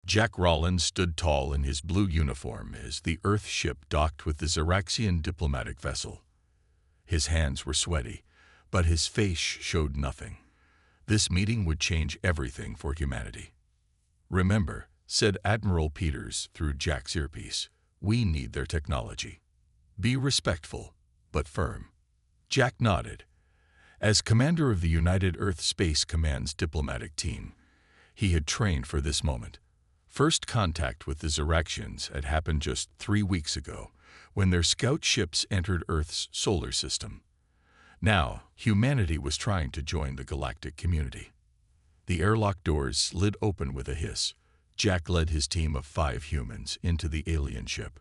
Jack Rollins stood tall in his blue uniform as the Earth ship docked with the Xeraxian diplomatic vessel. His hands were sweaty, but his face showed nothing. This meeting would change everything for humanity. "Remember," said Admiral Peters through Jack's earpiece, "we need their technology. Be respectful, but firm." Jack nodded. As commander of the United Earth Space Command's diplomatic team, he had trained for this moment. First contact with the Xeraxians had happened just 3 weeks ago, when their scout ships entered Earth's solar system. Now, humanity was trying to join the galactic community. The airlock doors slid open with a hiss. Jack led his team of 5 humans into the alien ship.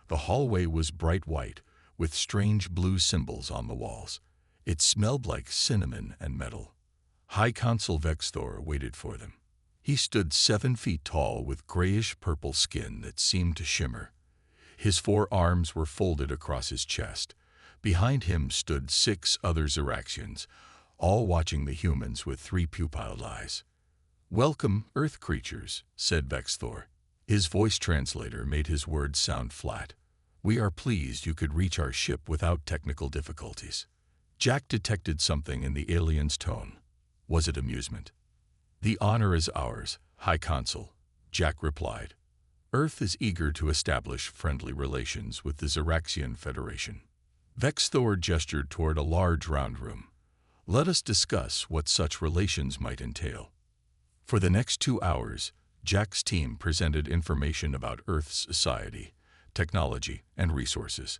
The hallway was bright white, with strange blue symbols on the walls. It smelled like cinnamon and metal. High Consul Vexthor waited for them. He stood 7 feet tall with grayish-purple skin that seemed to shimmer. His 4 arms were folded across his chest. Behind him stood 6 other Xeraxians, all watching the humans with 3 pupilled eyes. "Welcome, Earth creatures," said Vexthor. His voice translator made his words sound flat. "We are pleased you could reach our ship without technical difficulties." Jack detected something in the alien's tone. Was it amusement? "The honor is ours, High Consul," Jack replied. "Earth is eager to establish friendly relations with the Xeraxian Federation." Vexthor gestured toward a large round room. "Let us discuss what such relations might entail." For the next 2 hours, Jack's team presented information about Earth's society, technology, and resources.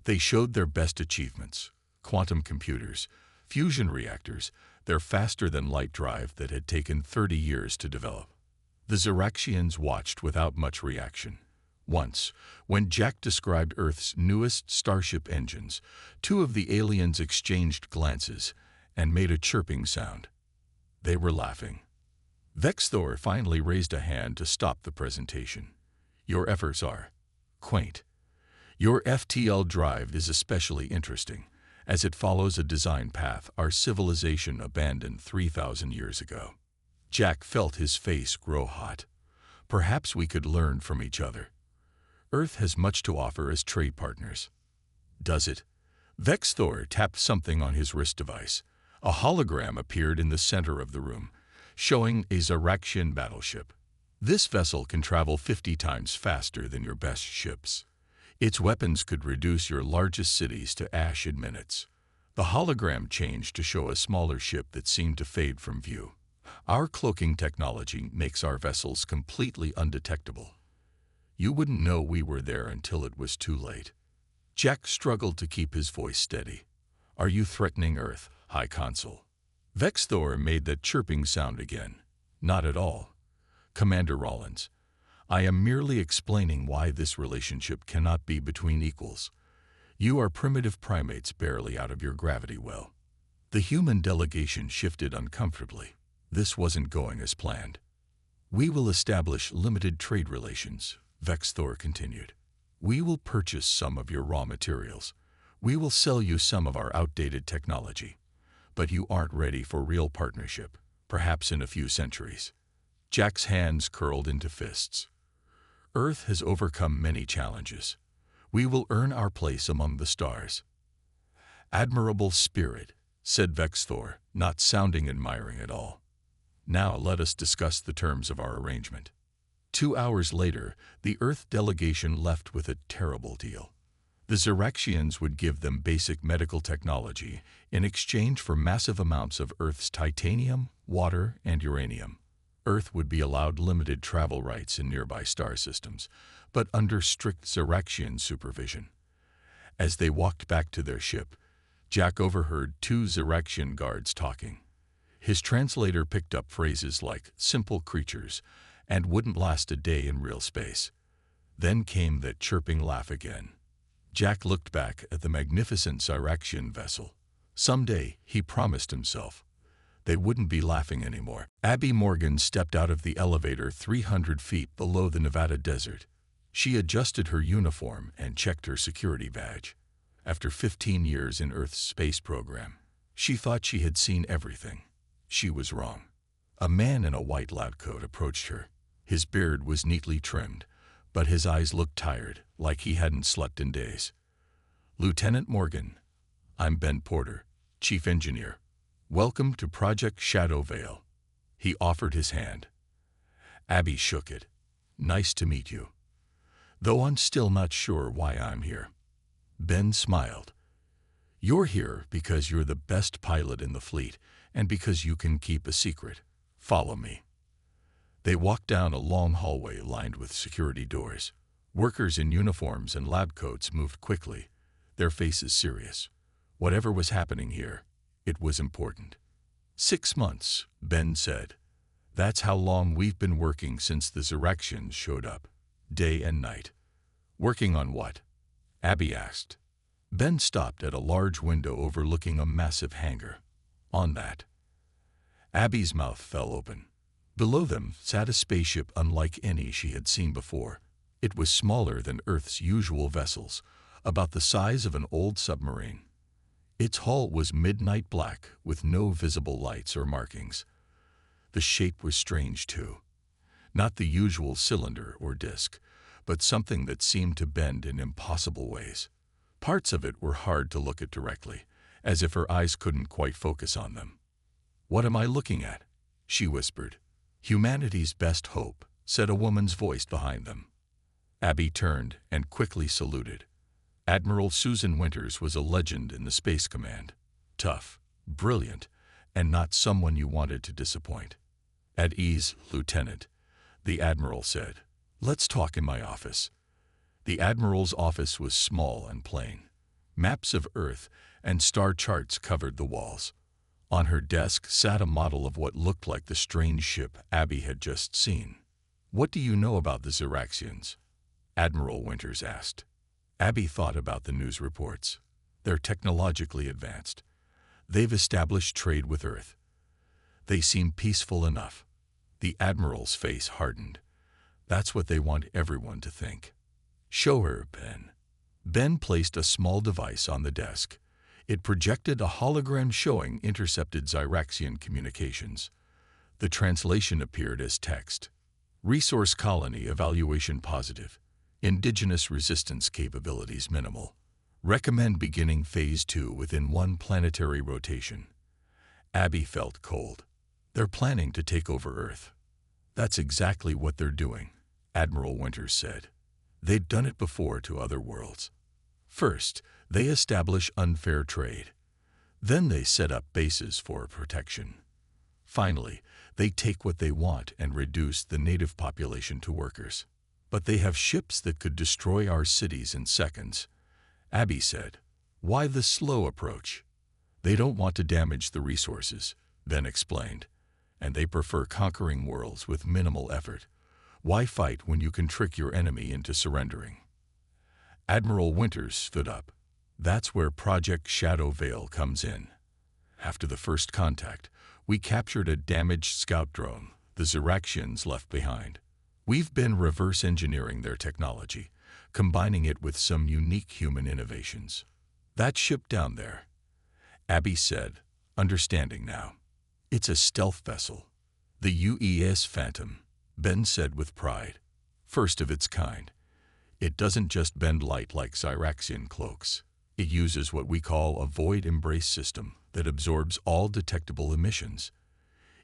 They showed their best achievements: quantum computers, fusion reactors, their faster-than-light drive that had taken 30 years to develop. The Xeraxians watched without much reaction. Once, when Jack described Earth's newest starship engines, 2 of the aliens exchanged glances and made a chirping sound. They were laughing. Vexthor finally raised a hand to stop the presentation. "Your efforts are quaint. Your FTL drive is especially interesting, as it follows a design path our civilization abandoned 3,000 years ago." Jack felt his face grow hot. Perhaps we could learn from each other. Earth has much to offer as trade partners. Does it? Vexthor tapped something on his wrist device. A hologram appeared in the center of the room, showing a Xeraxian battleship. This vessel can travel 50 times faster than your best ships. Its weapons could reduce your largest cities to ash in minutes. The hologram changed to show a smaller ship that seemed to fade from view. "Our cloaking technology makes our vessels completely undetectable. You wouldn't know we were there until it was too late." Jack struggled to keep his voice steady. "Are you threatening Earth, High Consul?" Vexthor made that chirping sound again. "Not at all, Commander Rollins. I am merely explaining why this relationship cannot be between equals. You are primitive primates barely out of your gravity well." The human delegation shifted uncomfortably. This wasn't going as planned. "We will establish limited trade relations," Vexthor continued. "We will purchase some of your raw materials. We will sell you some of our outdated technology. But you aren't ready for real partnership, perhaps in a few centuries." Jack's hands curled into fists. "Earth has overcome many challenges. We will earn our place among the stars." "Admirable spirit," said Vexthor, not sounding admiring at all. "Now let us discuss the terms of our arrangement." 2 hours later, the Earth delegation left with a terrible deal. The Xeraxians would give them basic medical technology in exchange for massive amounts of Earth's titanium, water, and uranium. Earth would be allowed limited travel rights in nearby star systems, but under strict Xeraxian supervision. As they walked back to their ship, Jack overheard 2 Xeraxian guards talking. His translator picked up phrases like "simple creatures" and "wouldn't last a day in real space." Then came that chirping laugh again. Jack looked back at the magnificent Xeraxian vessel. Someday, he promised himself, they wouldn't be laughing anymore. Abby Morgan stepped out of the elevator 300 feet below the Nevada desert. She adjusted her uniform and checked her security badge. After 15 years in Earth's space program, she thought she had seen everything. She was wrong. A man in a white lab coat approached her. His beard was neatly trimmed, but his eyes looked tired, like he hadn't slept in days. "Lieutenant Morgan, I'm Ben Porter, Chief Engineer. Welcome to Project Shadow Veil." He offered his hand. Abby shook it. "Nice to meet you. Though I'm still not sure why I'm here." Ben smiled. "You're here because you're the best pilot in the fleet and because you can keep a secret. Follow me." They walked down a long hallway lined with security doors. Workers in uniforms and lab coats moved quickly, their faces serious. Whatever was happening here, it was important. 6 months, Ben said. "That's how long we've been working since the Xeraxians showed up, day and night." "Working on what?" Abby asked. Ben stopped at a large window overlooking a massive hangar. "On that." Abby's mouth fell open. Below them sat a spaceship unlike any she had seen before. It was smaller than Earth's usual vessels, about the size of an old submarine. Its hull was midnight black, with no visible lights or markings. The shape was strange, too. Not the usual cylinder or disc, but something that seemed to bend in impossible ways. Parts of it were hard to look at directly, as if her eyes couldn't quite focus on them. "What am I looking at?" she whispered. "Humanity's best hope," said a woman's voice behind them. Abby turned and quickly saluted. Admiral Susan Winters was a legend in the Space Command. Tough, brilliant, and not someone you wanted to disappoint. "At ease, Lieutenant," the Admiral said. "Let's talk in my office." The Admiral's office was small and plain. Maps of Earth and star charts covered the walls. On her desk sat a model of what looked like the strange ship Abby had just seen. "What do you know about the Xeraxians?" Admiral Winters asked. Abby thought about the news reports. They're technologically advanced. They've established trade with Earth. They seem peaceful enough. The Admiral's face hardened. "That's what they want everyone to think." "Show her, Ben." Ben placed a small device on the desk. It projected a hologram showing intercepted Xeraxian communications. The translation appeared as text. "Resource colony evaluation positive. Indigenous resistance capabilities minimal. Recommend beginning Phase 2 within 1 planetary rotation." Abby felt cold. "They're planning to take over Earth." "That's exactly what they're doing," Admiral Winters said. "They'd done it before to other worlds. First, they establish unfair trade. Then they set up bases for protection. Finally, they take what they want and reduce the native population to workers. But they have ships that could destroy our cities in seconds." Abby said. "Why the slow approach?" "They don't want to damage the resources," Ben explained, "and they prefer conquering worlds with minimal effort. Why fight when you can trick your enemy into surrendering?" Admiral Winters stood up. "That's where Project Shadow Veil comes in. After the first contact, we captured a damaged scout drone the Xeraxians left behind. We've been reverse engineering their technology, combining it with some unique human innovations. That ship down there," Abby said, understanding now. "It's a stealth vessel. The UES Phantom," Ben said with pride. "First of its kind. It doesn't just bend light like Xeraxian cloaks. It uses what we call a void embrace system that absorbs all detectable emissions.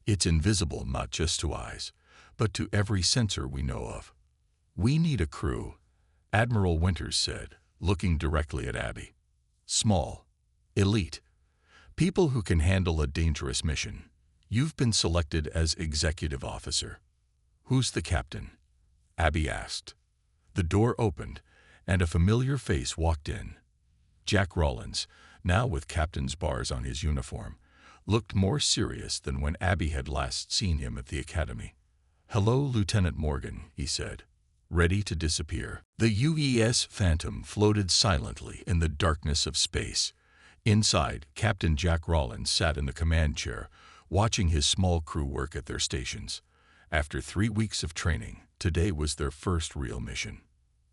It's invisible not just to eyes, but to every sensor we know of. We need a crew," Admiral Winters said, looking directly at Abby. "Small, elite, people who can handle a dangerous mission. You've been selected as executive officer." "Who's the captain?" Abby asked. The door opened, and a familiar face walked in. Jack Rollins, now with captain's bars on his uniform, looked more serious than when Abby had last seen him at the academy. "Hello, Lieutenant Morgan," he said, ready to disappear. The UES Phantom floated silently in the darkness of space. Inside, Captain Jack Rollins sat in the command chair, watching his small crew work at their stations. After 3 weeks of training, today was their first real mission.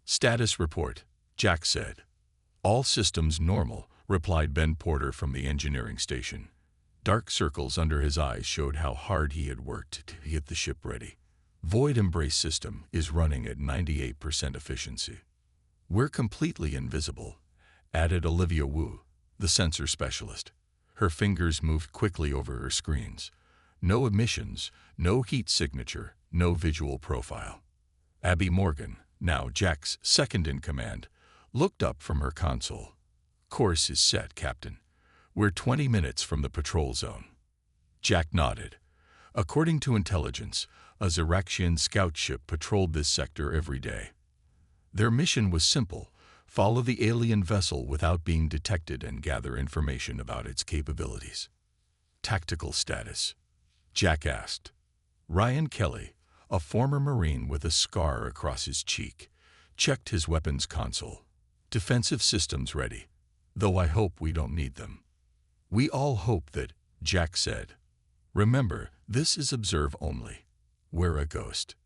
"Status report," Jack said. "All systems normal," replied Ben Porter from the engineering station. Dark circles under his eyes showed how hard he had worked to get the ship ready. Void Embrace system is running at 98% efficiency. We're completely invisible, added Olivia Wu, the sensor specialist. Her fingers moved quickly over her screens. No emissions, no heat signature, no visual profile. Abby Morgan, now Jack's second-in-command, looked up from her console. Course is set, Captain. We're 20 minutes from the patrol zone. Jack nodded. According to intelligence, a Xeraxian scout ship patrolled this sector every day. Their mission was simple: follow the alien vessel without being detected and gather information about its capabilities. Tactical status? Jack asked. Ryan Kelly, a former Marine with a scar across his cheek, checked his weapons console. Defensive systems ready, though I hope we don't need them. We all hope that, Jack said. Remember, this is observe only. We're a ghost.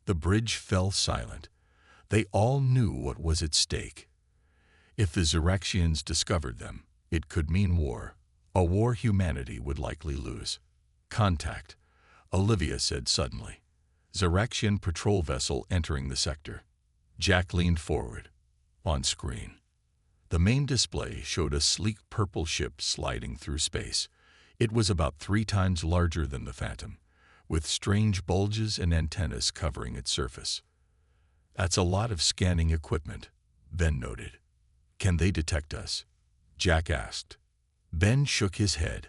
The bridge fell silent. They all knew what was at stake. If the Xeraxians discovered them, it could mean war. A war humanity would likely lose. Contact, Olivia said suddenly. Xeraxian patrol vessel entering the sector. Jack leaned forward. On screen, the main display showed a sleek purple ship sliding through space. It was about 3 times larger than the Phantom, with strange bulges and antennas covering its surface. That's a lot of scanning equipment, Ben noted. Can they detect us? Jack asked. Ben shook his head.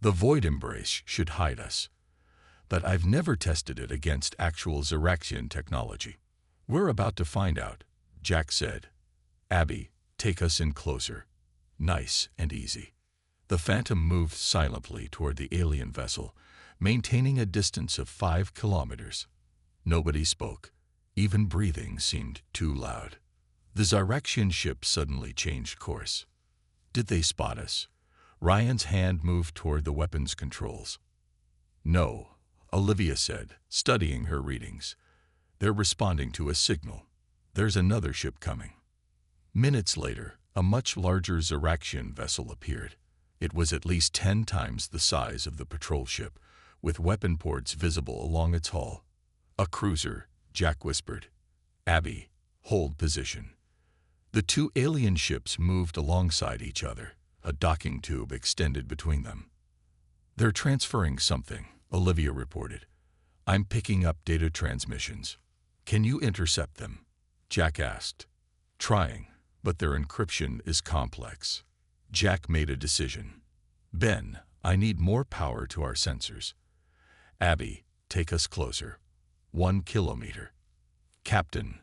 The Void Embrace should hide us, but I've never tested it against actual Xeraxian technology. We're about to find out, Jack said. Abby, take us in closer. Nice and easy. The Phantom moved silently toward the alien vessel, maintaining a distance of 5 kilometers. Nobody spoke. Even breathing seemed too loud. The Xeraxian ship suddenly changed course. Did they spot us? Ryan's hand moved toward the weapons controls. No, Olivia said, studying her readings. They're responding to a signal. There's another ship coming. Minutes later, a much larger Xeraxian vessel appeared. It was at least 10 times the size of the patrol ship, with weapon ports visible along its hull. A cruiser, Jack whispered. Abby, hold position. The 2 alien ships moved alongside each other. A docking tube extended between them. They're transferring something, Olivia reported. I'm picking up data transmissions. Can you intercept them? Jack asked. Trying, but their encryption is complex. Jack made a decision. Ben, I need more power to our sensors. Abby, take us closer. 1 kilometer. Captain,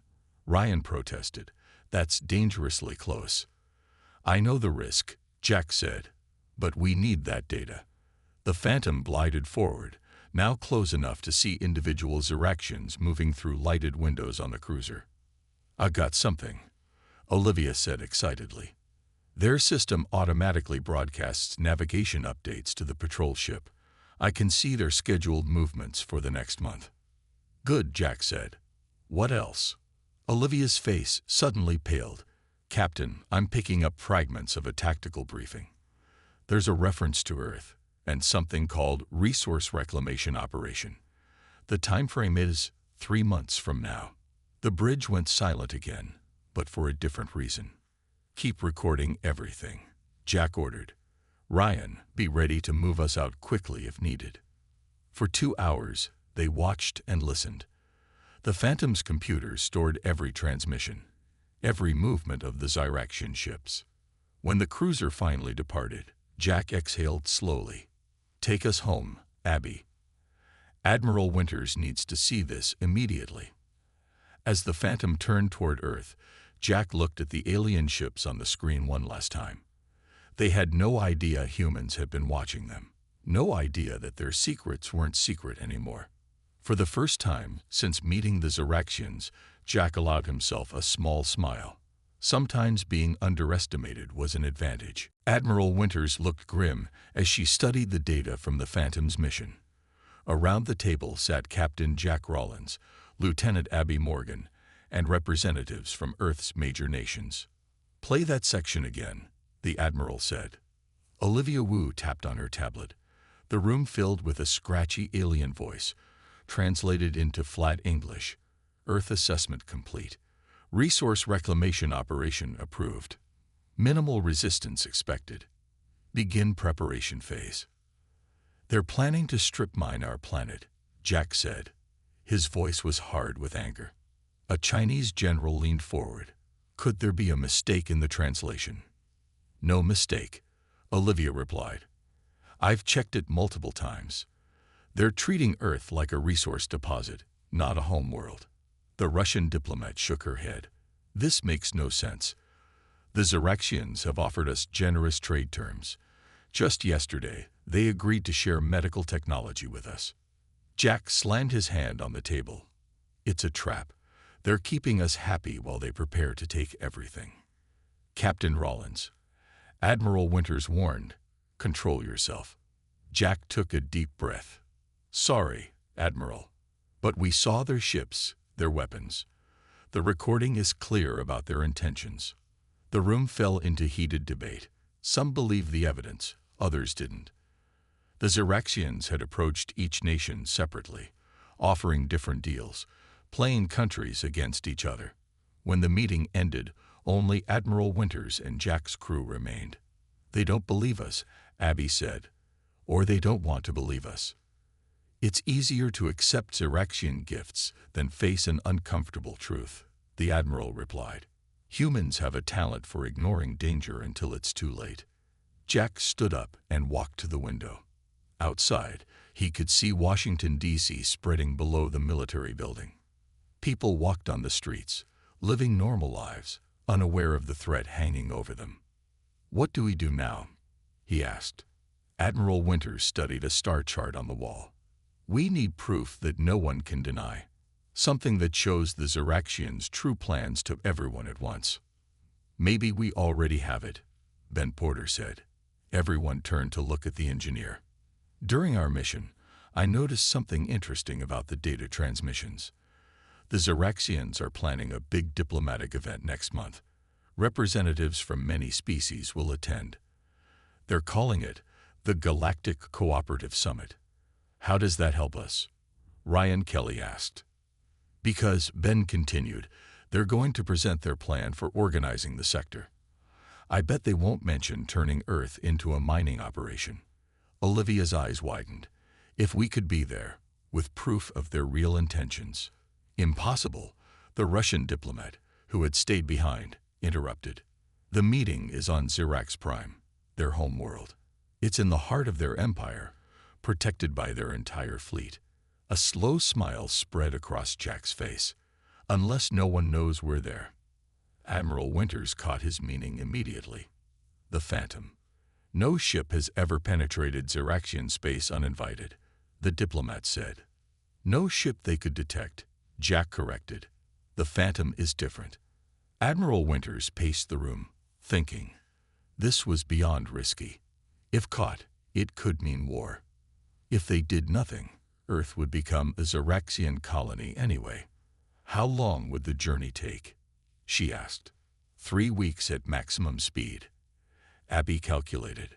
Ryan protested. That's dangerously close. I know the risk, Jack said, but we need that data. The Phantom glided forward, now close enough to see individual Xeraxians moving through lighted windows on the cruiser. I got something, Olivia said excitedly. Their system automatically broadcasts navigation updates to the patrol ship. I can see their scheduled movements for the next month. Good, Jack said. What else? Olivia's face suddenly paled. Captain, I'm picking up fragments of a tactical briefing. There's a reference to Earth and something called Resource Reclamation Operation. The time frame is 3 months from now. The bridge went silent again, but for a different reason. Keep recording everything, Jack ordered. Ryan, be ready to move us out quickly if needed. For 2 hours, they watched and listened. The Phantom's computer stored every transmission, every movement of the Xeraxian ships. When the cruiser finally departed, Jack exhaled slowly. Take us home, Abby. Admiral Winters needs to see this immediately. As the Phantom turned toward Earth, Jack looked at the alien ships on the screen one last time. They had no idea humans had been watching them. No idea that their secrets weren't secret anymore. For the first time since meeting the Xeraxians, Jack allowed himself a small smile. Sometimes being underestimated was an advantage. Admiral Winters looked grim as she studied the data from the Phantom's mission. Around the table sat Captain Jack Rollins, Lieutenant Abby Morgan, and representatives from Earth's major nations. Play that section again, the Admiral said. Olivia Wu tapped on her tablet. The room filled with a scratchy alien voice. translated into flat English. Earth assessment complete. Resource reclamation operation approved. Minimal resistance expected. Begin preparation phase. They're planning to strip mine our planet, Jack said. His voice was hard with anger. A Chinese general leaned forward. Could there be a mistake in the translation? No mistake, Olivia replied. I've checked it multiple times. They're treating Earth like a resource deposit, not a homeworld. The Russian diplomat shook her head. This makes no sense. The Xeraxians have offered us generous trade terms. Just yesterday, they agreed to share medical technology with us. Jack slammed his hand on the table. It's a trap. They're keeping us happy while they prepare to take everything. Captain Rollins. Admiral Winters warned, control yourself. Jack took a deep breath. Sorry, Admiral, but we saw their ships, their weapons. The recording is clear about their intentions. The room fell into heated debate. Some believed the evidence, others didn't. The Xeraxians had approached each nation separately, offering different deals, playing countries against each other. When the meeting ended, only Admiral Winters and Jack's crew remained. They don't believe us, Abby said, or they don't want to believe us. It's easier to accept Xeraxian gifts than face an uncomfortable truth, the Admiral replied. Humans have a talent for ignoring danger until it's too late. Jack stood up and walked to the window. Outside, he could see Washington, D.C. spreading below the military building. People walked on the streets, living normal lives, unaware of the threat hanging over them. What do we do now? He asked. Admiral Winters studied a star chart on the wall. We need proof that no one can deny. Something that shows the Xeraxians' true plans to everyone at once. Maybe we already have it, Ben Porter said. Everyone turned to look at the engineer. During our mission, I noticed something interesting about the data transmissions. The Xeraxians are planning a big diplomatic event next month. Representatives from many species will attend. They're calling it the Galactic Cooperative Summit. How does that help us? Ryan Kelly asked. Because, Ben continued, they're going to present their plan for organizing the sector. I bet they won't mention turning Earth into a mining operation. Olivia's eyes widened. If we could be there, with proof of their real intentions. Impossible, the Russian diplomat, who had stayed behind, interrupted. The meeting is on Xerax Prime, their homeworld. It's in the heart of their empire, protected by their entire fleet. A slow smile spread across Jack's face. Unless no one knows we're there. Admiral Winters caught his meaning immediately. The Phantom. No ship has ever penetrated Xeraxian space uninvited, the diplomat said. No ship they could detect, Jack corrected. The Phantom is different. Admiral Winters paced the room, thinking. This was beyond risky. If caught, it could mean war. If they did nothing, Earth would become a Xeraxian colony anyway. How long would the journey take? She asked. 3 weeks at maximum speed. Abby calculated.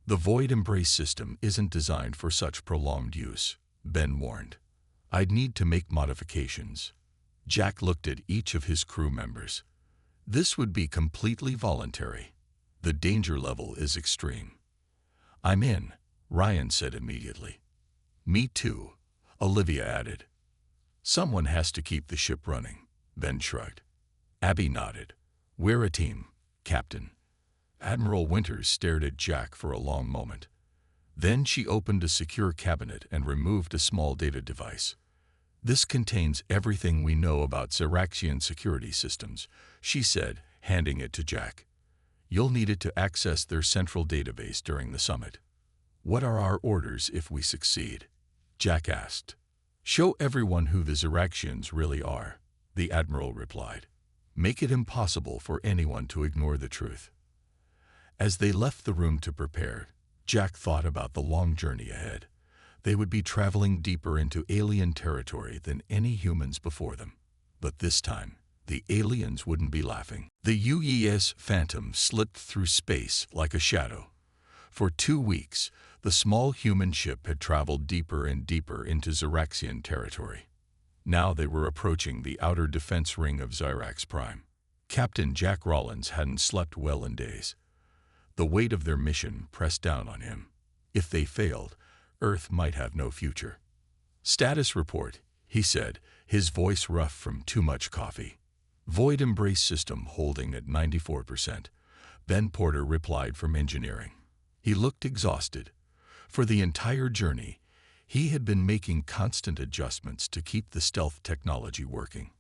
The Void Embrace system isn't designed for such prolonged use, Ben warned. I'd need to make modifications. Jack looked at each of his crew members. This would be completely voluntary. The danger level is extreme. I'm in, Ryan said immediately. Me too, Olivia added. Someone has to keep the ship running, Ben shrugged. Abby nodded. We're a team, Captain. Admiral Winters stared at Jack for a long moment. Then she opened a secure cabinet and removed a small data device. This contains everything we know about Xeraxian security systems, she said, handing it to Jack. You'll need it to access their central database during the summit. What are our orders if we succeed? Jack asked. Show everyone who the Xeraxians really are, the Admiral replied. Make it impossible for anyone to ignore the truth. As they left the room to prepare, Jack thought about the long journey ahead. They would be traveling deeper into alien territory than any humans before them. But this time, the aliens wouldn't be laughing. The UES Phantom slipped through space like a shadow. For 2 weeks, The small human ship had traveled deeper and deeper into Xeraxian territory. Now they were approaching the outer defense ring of Xyrax Prime. Captain Jack Rollins hadn't slept well in days. The weight of their mission pressed down on him. If they failed, Earth might have no future. "Status report," he said, his voice rough from too much coffee. "Void embrace system holding at 94%. Ben Porter replied from engineering. He looked exhausted. For the entire journey, he had been making constant adjustments to keep the stealth technology working.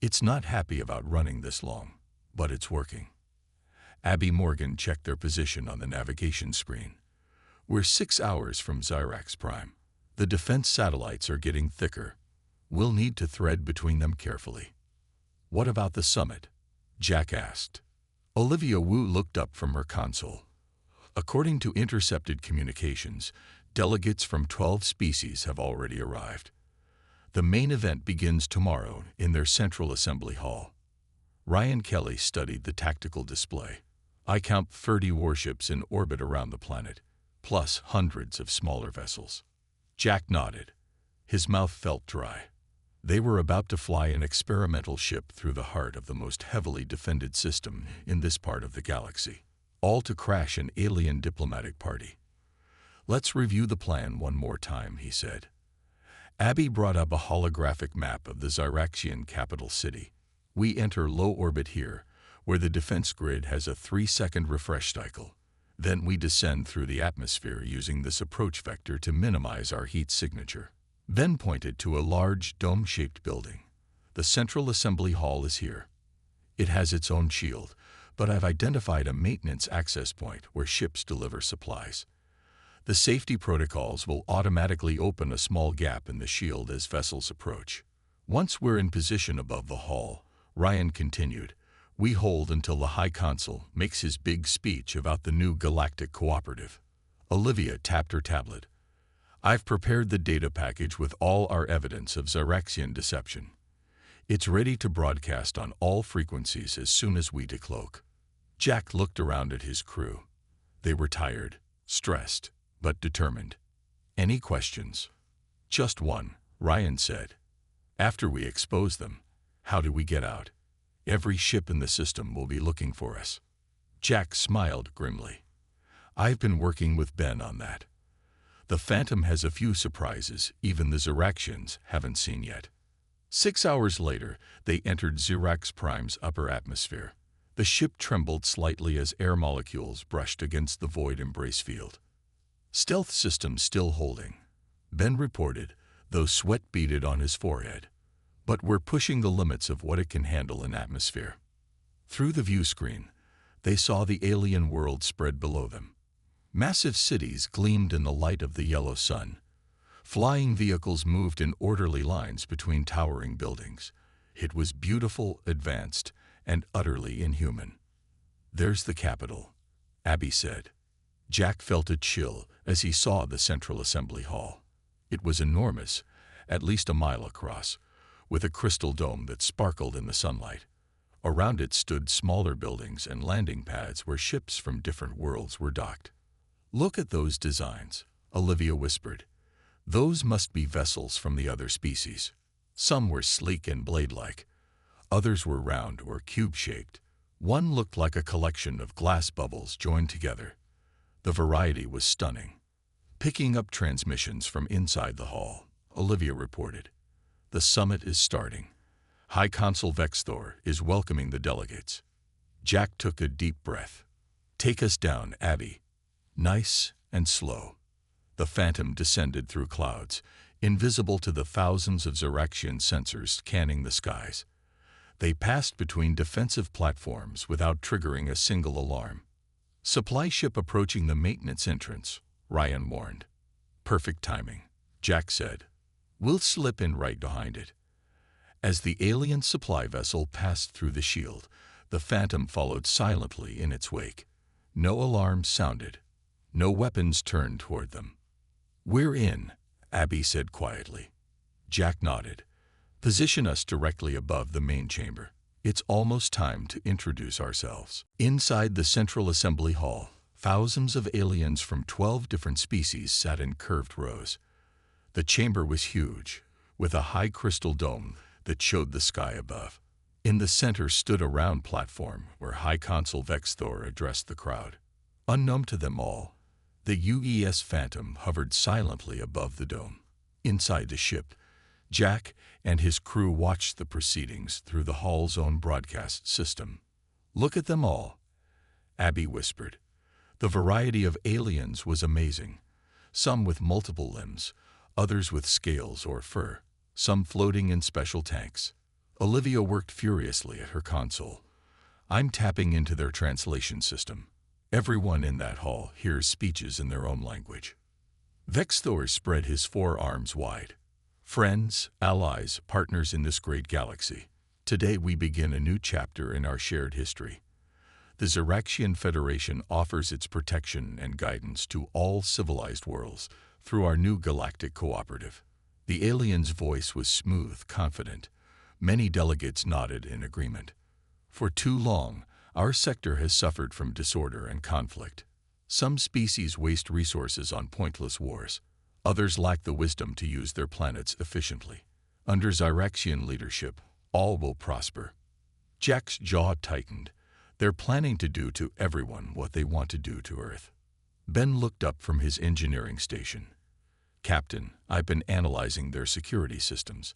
It's not happy about running this long, but it's working. Abby Morgan checked their position on the navigation screen. "We're 6 hours from Xyrax Prime. The defense satellites are getting thicker. We'll need to thread between them carefully." "What about the summit?" Jack asked. Olivia Wu looked up from her console. "According to intercepted communications, delegates from 12 species have already arrived. The main event begins tomorrow in their Central Assembly Hall." Ryan Kelly studied the tactical display. "I count 30 warships in orbit around the planet, plus hundreds of smaller vessels." Jack nodded. His mouth felt dry. They were about to fly an experimental ship through the heart of the most heavily defended system in this part of the galaxy, all to crash an alien diplomatic party. "Let's review the plan one more time," he said. Abby brought up a holographic map of the Xyraxian capital city. "We enter low orbit here, where the defense grid has a 3-second refresh cycle. Then we descend through the atmosphere using this approach vector to minimize our heat signature." Ben pointed to a large, dome-shaped building. "The Central Assembly Hall is here. It has its own shield, but I've identified a maintenance access point where ships deliver supplies. The safety protocols will automatically open a small gap in the shield as vessels approach. Once we're in position above the hall," Ryan continued, "we hold until the High Consul makes his big speech about the new Galactic Cooperative." Olivia tapped her tablet. "I've prepared the data package with all our evidence of Xyraxian deception. It's ready to broadcast on all frequencies as soon as we decloak." Jack looked around at his crew. They were tired, stressed, but determined. "Any questions?" "Just one," Ryan said. "After we expose them, how do we get out? Every ship in the system will be looking for us." Jack smiled grimly. "I've been working with Ben on that. The Phantom has a few surprises even the Xyraxians haven't seen yet." 6 hours later, they entered Xyrax Prime's upper atmosphere. The ship trembled slightly as air molecules brushed against the void embrace field. "Stealth system still holding," Ben reported, though sweat beaded on his forehead. "But we're pushing the limits of what it can handle in atmosphere." Through the view screen, they saw the alien world spread below them. Massive cities gleamed in the light of the yellow sun. Flying vehicles moved in orderly lines between towering buildings. It was beautiful, advanced, and utterly inhuman. "There's the capital," Abby said. Jack felt a chill as he saw the Central Assembly Hall. It was enormous, at least a mile across, with a crystal dome that sparkled in the sunlight. Around it stood smaller buildings and landing pads where ships from different worlds were docked. "Look at those designs," Olivia whispered. "Those must be vessels from the other species. Some were sleek and blade-like. Others were round or cube-shaped. One looked like a collection of glass bubbles joined together. The variety was stunning." "Picking up transmissions from inside the hall," Olivia reported. "The summit is starting. High Consul Vexthor is welcoming the delegates." Jack took a deep breath. "Take us down, Abby. Nice and slow." The Phantom descended through clouds, invisible to the thousands of Xyraxian sensors scanning the skies. They passed between defensive platforms without triggering a single alarm. "Supply ship approaching the maintenance entrance," Ryan warned. "Perfect timing," Jack said. "We'll slip in right behind it." As the alien supply vessel passed through the shield, the Phantom followed silently in its wake. No alarms sounded. No weapons turned toward them. "We're in," Abby said quietly. Jack nodded. "Position us directly above the main chamber. It's almost time to introduce ourselves." Inside the Central Assembly Hall, Thousands of aliens from 12 different species sat in curved rows. The chamber was huge, with a high crystal dome that showed the sky above. In the center stood a round platform where High Consul Vexthor addressed the crowd. Unknown to them all, the UES Phantom hovered silently above the dome. Inside the ship, Jack and his crew watched the proceedings through the hall's own broadcast system. "Look at them all," Abby whispered. The variety of aliens was amazing. Some with multiple limbs, others with scales or fur, some floating in special tanks. Olivia worked furiously at her console. "I'm tapping into their translation system. Everyone in that hall hears speeches in their own language." Vexthor spread his 4 arms wide. "Friends, allies, partners in this great galaxy, today we begin a new chapter in our shared history. The Xeraxian Federation offers its protection and guidance to all civilized worlds through our new galactic cooperative." The alien's voice was smooth, confident. Many delegates nodded in agreement. "For too long, our sector has suffered from disorder and conflict. Some species waste resources on pointless wars. Others lack the wisdom to use their planets efficiently. Under Xeraxian leadership, all will prosper." Jack's jaw tightened. They're planning to do to everyone what they want to do to Earth. Ben looked up from his engineering station. "Captain, I've been analyzing their security systems.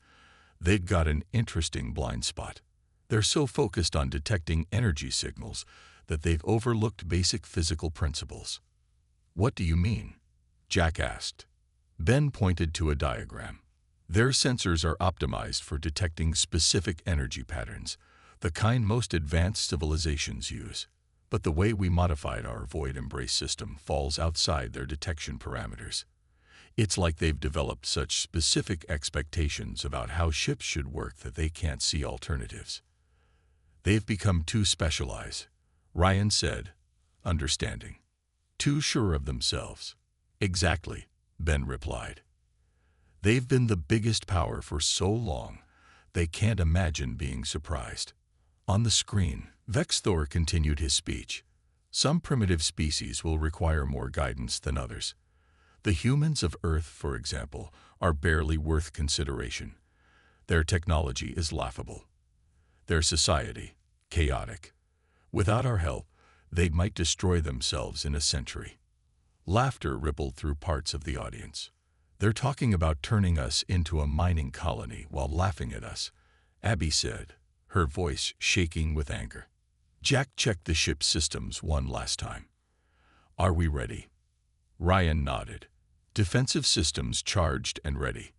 They've got an interesting blind spot. They're so focused on detecting energy signals that they've overlooked basic physical principles." "What do you mean?" Jack asked. Ben pointed to a diagram. "Their sensors are optimized for detecting specific energy patterns, the kind most advanced civilizations use. But the way we modified our Void Embrace system falls outside their detection parameters. It's like they've developed such specific expectations about how ships should work that they can't see alternatives. They've become too specialized," Ryan said, understanding. "Too sure of themselves." "Exactly," Ben replied. "They've been the biggest power for so long, they can't imagine being surprised." On the screen, Vexthor continued his speech. "Some primitive species will require more guidance than others. The humans of Earth, for example, are barely worth consideration. Their technology is laughable. Their society, chaotic. Without our help, they might destroy themselves in a century." Laughter rippled through parts of the audience. "They're talking about turning us into a mining colony while laughing at us," Abby said, her voice shaking with anger. Jack checked the ship's systems one last time. "Are we ready?" Ryan nodded. "Defensive systems charged and ready."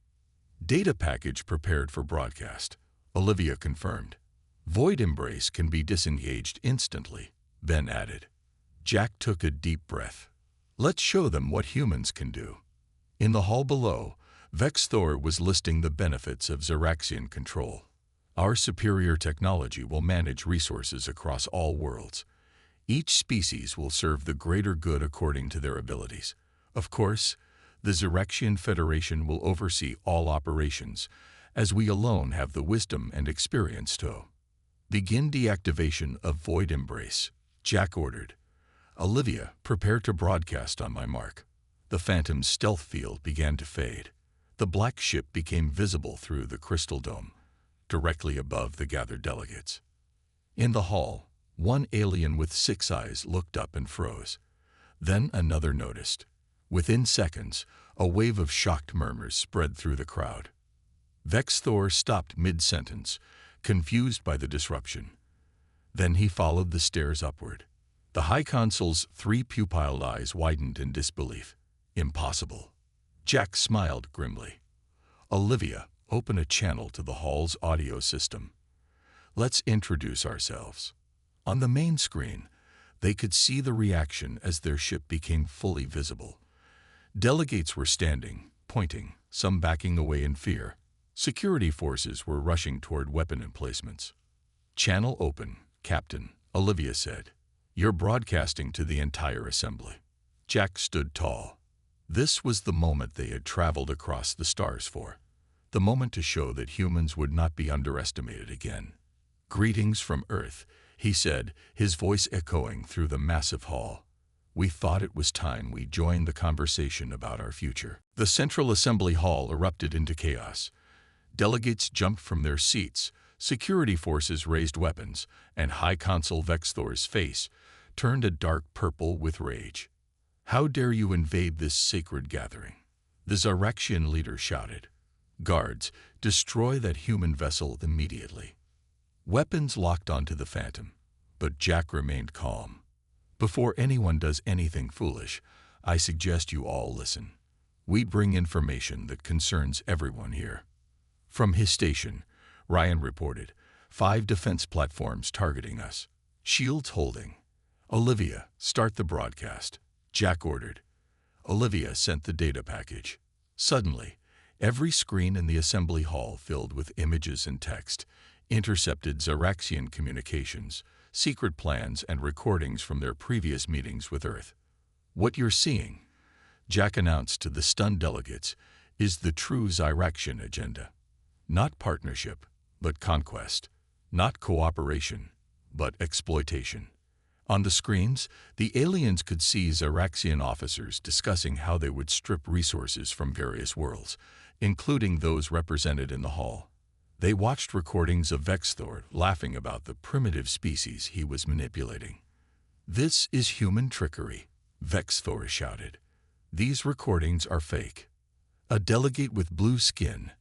"Data package prepared for broadcast," Olivia confirmed. "Void Embrace can be disengaged instantly," Ben added. Jack took a deep breath. "Let's show them what humans can do." In the hall below, Vexthor was listing the benefits of Xeraxian control. "Our superior technology will manage resources across all worlds. Each species will serve the greater good according to their abilities. Of course, the Xeraxian Federation will oversee all operations, as we alone have the wisdom and experience to begin deactivation of Void Embrace," Jack ordered. "Olivia, prepare to broadcast on my mark." The Phantom's stealth field began to fade. The black ship became visible through the crystal dome, directly above the gathered delegates. In the hall, one alien with 6 eyes looked up and froze. Then another noticed. Within seconds, a wave of shocked murmurs spread through the crowd. Vexthor stopped mid-sentence, confused by the disruption. Then he followed the stairs upward. The High Consul's 3 pupilled eyes widened in disbelief. "Impossible." Jack smiled grimly. "Olivia, open a channel to the hall's audio system. Let's introduce ourselves." On the main screen, they could see the reaction as their ship became fully visible. Delegates were standing, pointing, some backing away in fear. Security forces were rushing toward weapon emplacements. "Channel open, Captain," Olivia said. "You're broadcasting to the entire assembly." Jack stood tall. This was the moment they had traveled across the stars for. The moment to show that humans would not be underestimated again. "Greetings from Earth," he said, his voice echoing through the massive hall. We thought it was time we joined the conversation about our future. The Central Assembly Hall erupted into chaos. Delegates jumped from their seats, security forces raised weapons, and High Consul Vexthor's face turned a dark purple with rage. "How dare you invade this sacred gathering?" The Zyraxian leader shouted. "Guards, destroy that human vessel immediately." Weapons locked onto the Phantom, but Jack remained calm. "Before anyone does anything foolish, I suggest you all listen. We bring information that concerns everyone here." From his station, Ryan reported, 5 defense platforms targeting us. Shields holding. "Olivia, start the broadcast," Jack ordered. Olivia sent the data package. Suddenly, every screen in the assembly hall filled with images and text, intercepted Zyraxian communications, secret plans, and recordings from their previous meetings with Earth. "What you're seeing," Jack announced to the stunned delegates, "is the true Zyraxian agenda. Not partnership, but conquest. Not cooperation, but exploitation." On the screens, the aliens could see Zyraxian officers discussing how they would strip resources from various worlds, including those represented in the hall. They watched recordings of Vexthor laughing about the primitive species he was manipulating. "This is human trickery," Vexthor shouted. "These recordings are fake." A delegate with blue skin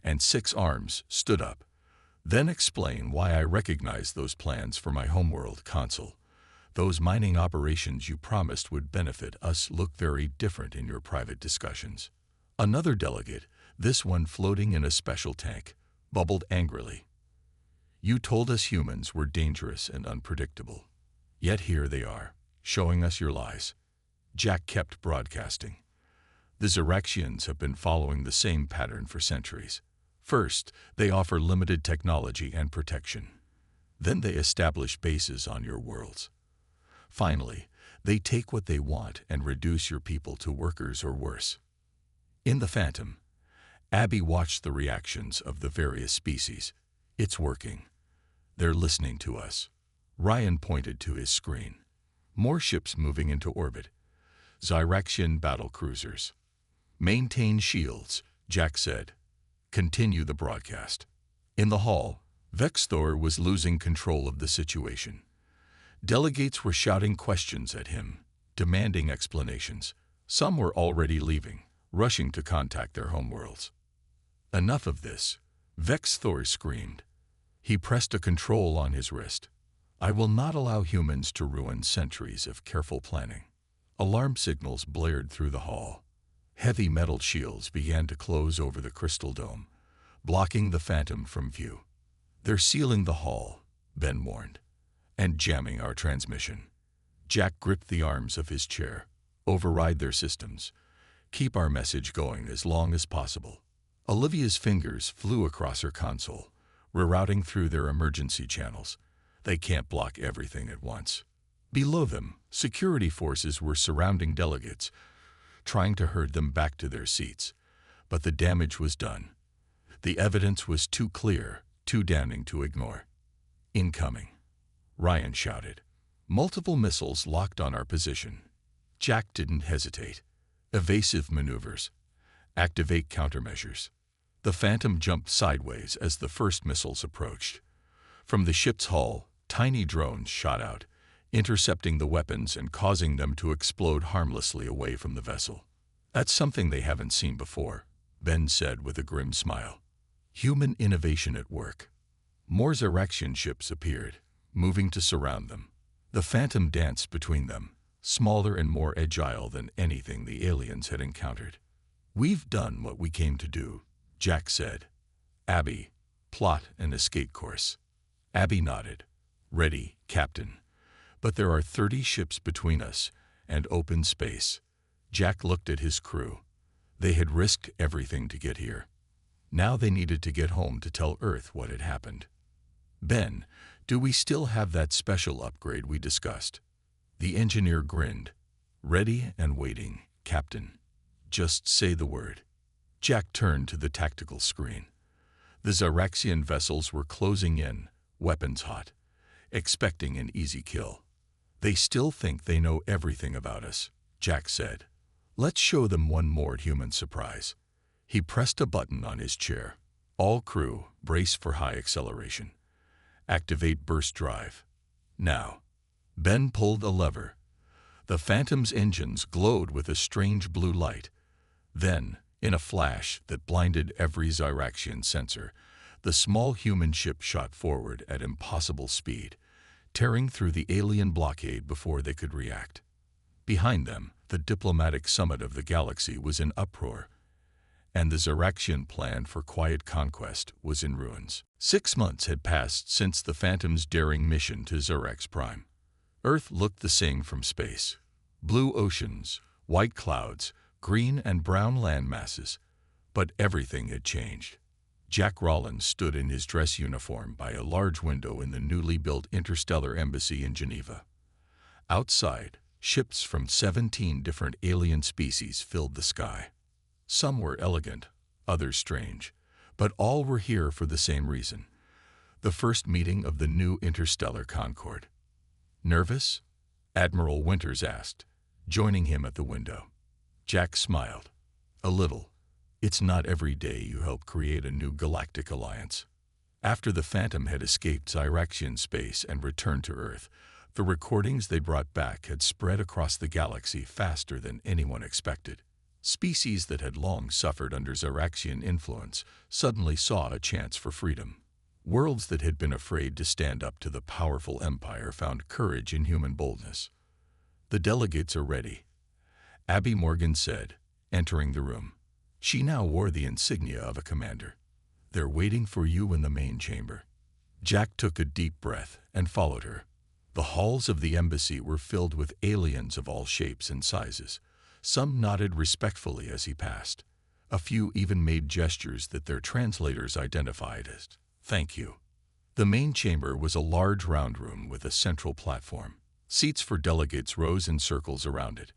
and 6 arms stood up. "Then explain why I recognize those plans for my homeworld, Consul. Those mining operations you promised would benefit us look very different in your private discussions." Another delegate, this one floating in a special tank, bubbled angrily. "You told us humans were dangerous and unpredictable. Yet here they are, showing us your lies." Jack kept broadcasting. "The Zyraxians have been following the same pattern for centuries. First, they offer limited technology and protection. Then they establish bases on your worlds. Finally, they take what they want and reduce your people to workers or worse." In the Phantom, Abby watched the reactions of the various species. "It's working. They're listening to us." Ryan pointed to his screen. More ships moving into orbit. Zyraxian battle cruisers. "Maintain shields," Jack said. "Continue the broadcast." In the hall, Vexthor was losing control of the situation. Delegates were shouting questions at him, demanding explanations. Some were already leaving, rushing to contact their homeworlds. "Enough of this," Vexthor screamed. He pressed a control on his wrist. "I will not allow humans to ruin centuries of careful planning." Alarm signals blared through the hall. Heavy metal shields began to close over the crystal dome, blocking the Phantom from view. "They're sealing the hall," Ben warned, "and jamming our transmission." Jack gripped the arms of his chair. "Override their systems. Keep our message going as long as possible." Olivia's fingers flew across her console, rerouting through their emergency channels. They can't block everything at once. Below them, security forces were surrounding delegates, trying to herd them back to their seats. But the damage was done. The evidence was too clear, too damning to ignore. "Incoming," Ryan shouted. Multiple missiles locked on our position. Jack didn't hesitate. Evasive maneuvers. Activate countermeasures. The Phantom jumped sideways as the first missiles approached. From the ship's hull, tiny drones shot out, intercepting the weapons and causing them to explode harmlessly away from the vessel. "That's something they haven't seen before," Ben said with a grim smile. "Human innovation at work." More Zyraxian ships appeared, moving to surround them. The Phantom danced between them, smaller and more agile than anything the aliens had encountered. "We've done what we came to do," Jack said. "Abby, plot an escape course." Abby nodded. "Ready, Captain. But there are 30 ships between us and open space." Jack looked at his crew. They had risked everything to get here. Now they needed to get home to tell Earth what had happened. "Ben, do we still have that special upgrade we discussed?" The engineer grinned. "Ready and waiting, Captain. Just say the word." Jack turned to the tactical screen. The Zyraxian vessels were closing in, weapons hot, expecting an easy kill. They still think they know everything about us, Jack said. Let's show them one more human surprise. He pressed a button on his chair. All crew, brace for high acceleration. Activate burst drive. Now. Ben pulled a lever. The Phantom's engines glowed with a strange blue light. Then, in a flash that blinded every Zyraxian sensor, the small human ship shot forward at impossible speed, tearing through the alien blockade before they could react. Behind them, the diplomatic summit of the galaxy was in uproar, and the Zyraxian plan for quiet conquest was in ruins. 6 months had passed since the Phantom's daring mission to Zyrax Prime. Earth looked the same from space. Blue oceans, white clouds, green and brown land masses. But everything had changed. Jack Rollins stood in his dress uniform by a large window in the newly built interstellar embassy in Geneva. Outside, ships from 17 different alien species filled the sky. Some were elegant, others strange, but all were here for the same reason: the first meeting of the new interstellar Concord. Nervous? Admiral Winters asked, joining him at the window. Jack smiled. A little. It's not every day you help create a new galactic alliance. After the Phantom had escaped Zyraxian space and returned to Earth, the recordings they brought back had spread across the galaxy faster than anyone expected. Species that had long suffered under Zyraxian influence suddenly saw a chance for freedom. Worlds that had been afraid to stand up to the powerful empire found courage in human boldness. The delegates are ready, Abby Morgan said, entering the room. She now wore the insignia of a commander. They're waiting for you in the main chamber. Jack took a deep breath and followed her. The halls of the embassy were filled with aliens of all shapes and sizes. Some nodded respectfully as he passed. A few even made gestures that their translators identified as "thank you." The main chamber was a large round room with a central platform. Seats for delegates rose in circles around it.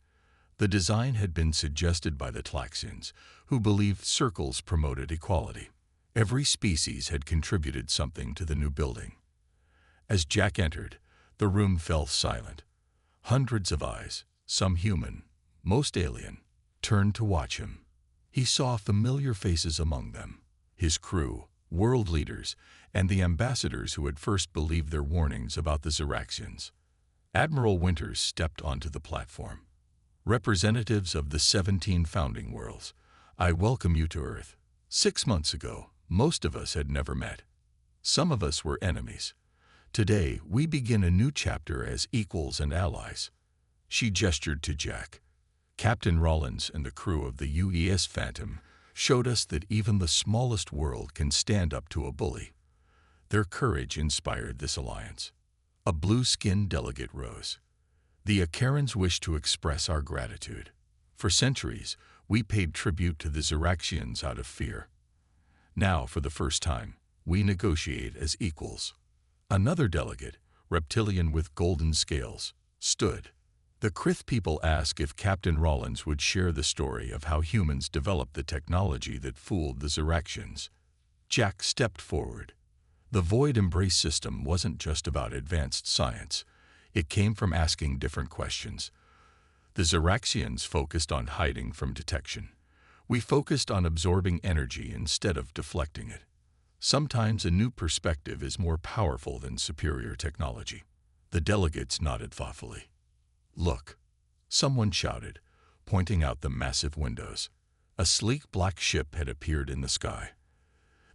The design had been suggested by the Tlaxians, who believed circles promoted equality. Every species had contributed something to the new building. As Jack entered, the room fell silent. Hundreds of eyes, some human, most alien, turned to watch him. He saw familiar faces among them: his crew, world leaders, and the ambassadors who had first believed their warnings about the Zyraxians. Admiral Winters stepped onto the platform. Representatives of the 17 founding worlds, I welcome you to Earth. 6 months ago, most of us had never met. Some of us were enemies. Today, we begin a new chapter as equals and allies. She gestured to Jack. Captain Rollins and the crew of the UES Phantom showed us that even the smallest world can stand up to a bully. Their courage inspired this alliance. A blue-skinned delegate rose. The Akarans wish to express our gratitude. For centuries, we paid tribute to the Zyraxians out of fear. Now, for the first time, we negotiate as equals. Another delegate, reptilian with golden scales, stood. The Krith people asked if Captain Rollins would share the story of how humans developed the technology that fooled the Zyraxians. Jack stepped forward. The Void Embrace system wasn't just about advanced science. It came from asking different questions. The Zyraxians focused on hiding from detection. We focused on absorbing energy instead of deflecting it. Sometimes a new perspective is more powerful than superior technology. The delegates nodded thoughtfully. Look, someone shouted, pointing out the massive windows. A sleek black ship had appeared in the sky.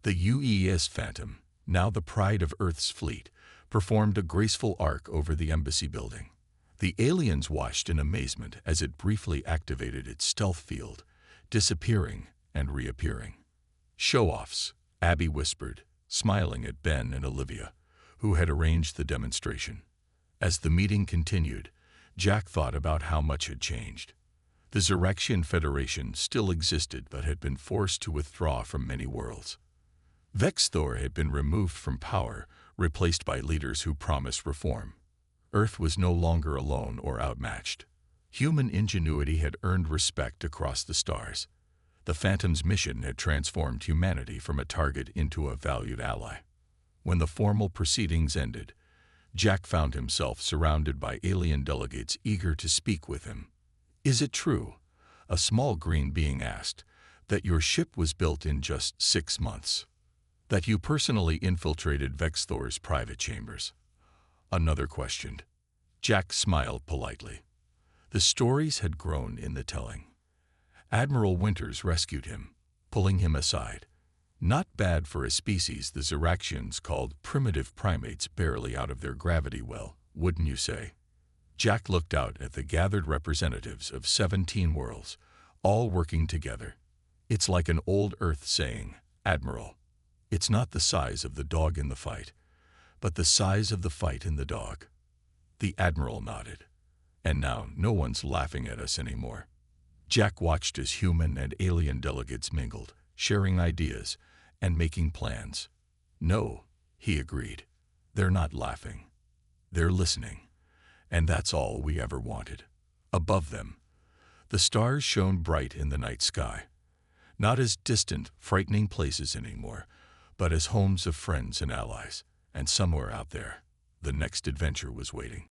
The UES Phantom, now the pride of Earth's fleet, performed a graceful arc over the embassy building. The aliens watched in amazement as it briefly activated its stealth field, disappearing and reappearing. Show-offs, Abby whispered, smiling at Ben and Olivia, who had arranged the demonstration. As the meeting continued, Jack thought about how much had changed. The Zyraxian Federation still existed but had been forced to withdraw from many worlds. Vexthor had been removed from power, replaced by leaders who promised reform. Earth was no longer alone or outmatched. Human ingenuity had earned respect across the stars. The Phantom's mission had transformed humanity from a target into a valued ally. When the formal proceedings ended, Jack found himself surrounded by alien delegates eager to speak with him. "Is it true," a small green being asked, "that your ship was built in just 6 months? That you personally infiltrated Vexthor's private chambers?" Another questioned. Jack smiled politely. The stories had grown in the telling. Admiral Winters rescued him, pulling him aside. Not bad for a species the Ziraxians called primitive primates barely out of their gravity well, wouldn't you say? Jack looked out at the gathered representatives of 17 worlds, all working together. It's like an old Earth saying, "Admiral, it's not the size of the dog in the fight, but the size of the fight in the dog." The Admiral nodded. "And now no one's laughing at us anymore." Jack watched as human and alien delegates mingled, sharing ideas and making plans. "No," he agreed. "They're not laughing. They're listening. And that's all we ever wanted." Above them, the stars shone bright in the night sky, not as distant, frightening places anymore, but as homes of friends and allies. And somewhere out there, the next adventure was waiting.